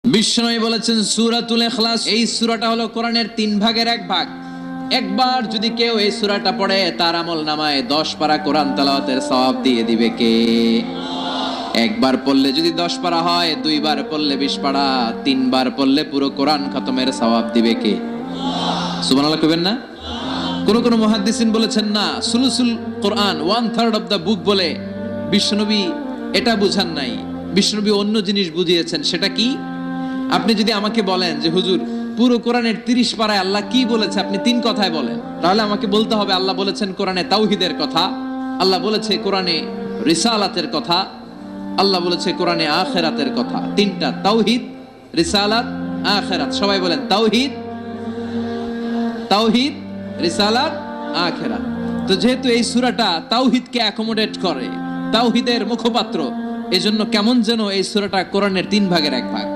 বিষ্ণু বলেছেন সূরাতুল ইখলাস, এই সূরাটা হলো কোরআনের 3 ভাগের 1 ভাগ। একবার যদি কেউ এই সূরাটা পড়ে তার আমল নামায় 10 পারা কোরআন তেলাওয়াতের সওয়াব দিয়ে দিবে কে? একবার পড়লে যদি 10 পারা হয়, 2 বার পড়লে 20 পারা, 3 বার পড়লে পুরো কোরআন খতমের সওয়াব দিবে কে? সুবহানাল্লাহ কইবেন না? কোন মুহাদ্দিসিন বলেছেন না, সুলুসুল কোরআন 1/3 অফ দা বুক বলে বিশ্বনবী এটা বুঝান নাই। বিশ্বনবী অন্য জিনিস বুঝিয়েছেন। সেটা কি? আপনি যদি আমাকে বলেন যে হুজুর পুরো কোরআনের 30 পারায় আল্লাহ কি বলেছে, আপনি 3 কথায় বলেন, তাহলে আমাকে বলতে হবে আল্লাহ বলেছেন কোরআনে তাওহীদের কথা, আল্লাহ বলেছে কোরআনে রিসালাতের কথা, আল্লাহ বলেছে কোরআনে আখিরাতের কথা। 3টা, তাওহীদ, রিসালাত, আখিরাত। সবাই বলেন তাওহীদ, তাওহীদ, রিসালাত, আখিরাত। তো যেহেতু এই সূরাটা তাওহীদকে অ্যাকোমোডেট করে, তাওহীদের মুখপাত্র, এজন্য কেমন যেন এই সূরাটা কোরআনের 3 ভাগের 1 ভাগ।